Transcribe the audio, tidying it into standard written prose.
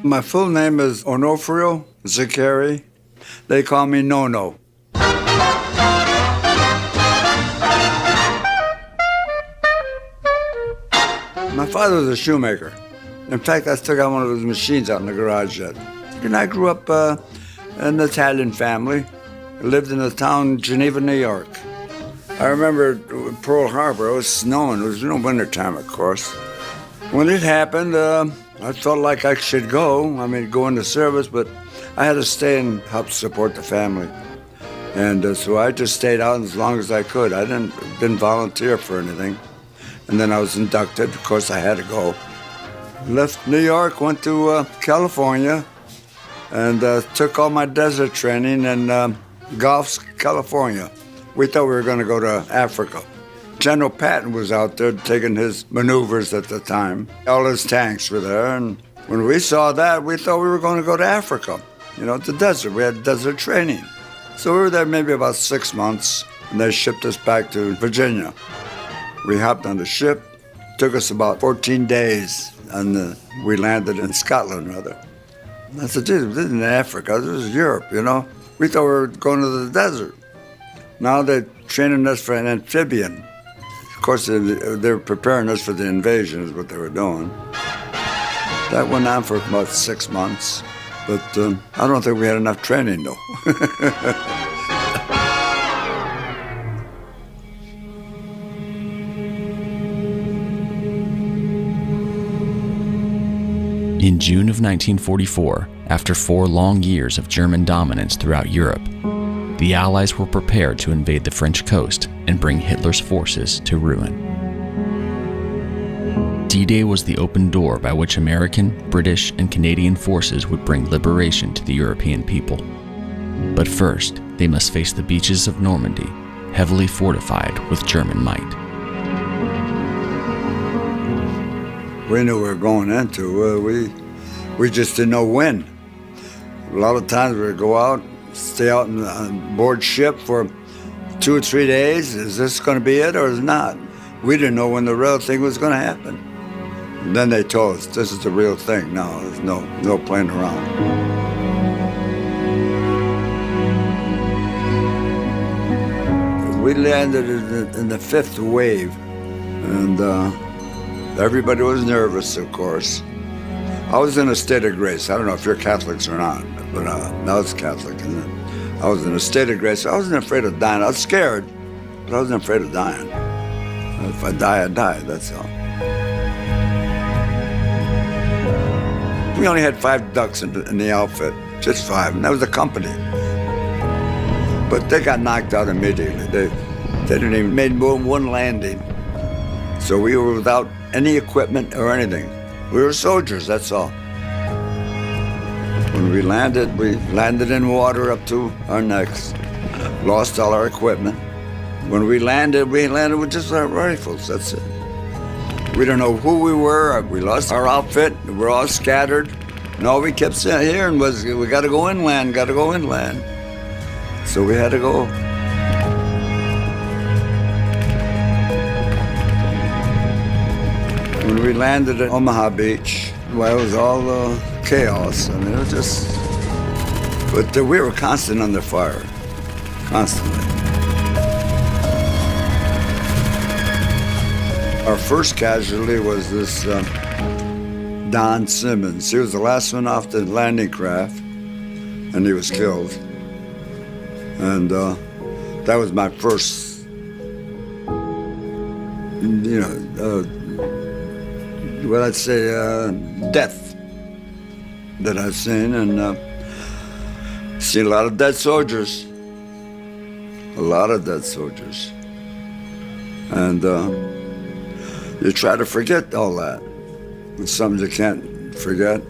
My full name is Onofrio Zakari. They call me Nono. My father was a shoemaker. In fact, I still got one of his machines out in the garage yet. And I grew up in an Italian family. I lived in the town Geneva, New York. I remember Pearl Harbor. It was snowing. It was wintertime, of course. When it happened, I felt like I should go. Go into service, but I had to stay and help support the family. And so I just stayed out as long as I could. I didn't volunteer for anything. And then I was inducted. Of course, I had to go. Left New York, went to California, and took all my desert training in Gulf, California. We thought we were going to go to Africa. General Patton was out there taking his maneuvers at the time. All his tanks were there, and when we saw that, we thought we were going to go to Africa, the desert. We had desert training. So we were there maybe about 6 months, and they shipped us back to Virginia. We hopped on the ship. It took us about 14 days, and we landed in Scotland, rather. And I said, geez, this isn't Africa, this is Europe, We thought we were going to the desert. Now they're training us for an amphibian. Of course, they're preparing us for the invasion is what they were doing. That went on for about 6 months, but I don't think we had enough training, though. In June of 1944, after 4 long years of German dominance throughout Europe, the Allies were prepared to invade the French coast and bring Hitler's forces to ruin. D-Day was the open door by which American, British, and Canadian forces would bring liberation to the European people. But first, they must face the beaches of Normandy, heavily fortified with German might. We knew we were going into. We just didn't know when. A lot of times we would go out, stay out on board ship for 2 or 3 days. Is this going to be it or is it not? We didn't know when the real thing was going to happen. And then they told us, this is the real thing. No, there's no playing around. We landed in the 5th wave, and everybody was nervous, of course. I was in a state of grace. I don't know if you're Catholics or not, but I was Catholic. And I was in a state of grace. I wasn't afraid of dying. I was scared, but I wasn't afraid of dying. If I die, I die, that's all. We only had 5 ducks in the outfit, just 5, and that was the company. But they got knocked out immediately. They didn't even make one landing. So we were without any equipment or anything. We were soldiers, that's all. When we landed in water up to our necks. Lost all our equipment. When we landed with just our rifles, that's it. We don't know who we were. We lost our outfit. We're all scattered. And all we kept hearing was, we got to go inland, got to go inland. So we had to go. When we landed at Omaha Beach, well, it was all chaos. It was just, but we were constantly under fire, constantly. Our first casualty was this Don Simmons. He was the last one off the landing craft, and he was killed. And that was my first, what I'd say, death that I've seen, and seen a lot of dead soldiers, and you try to forget all that. It's something you can't forget.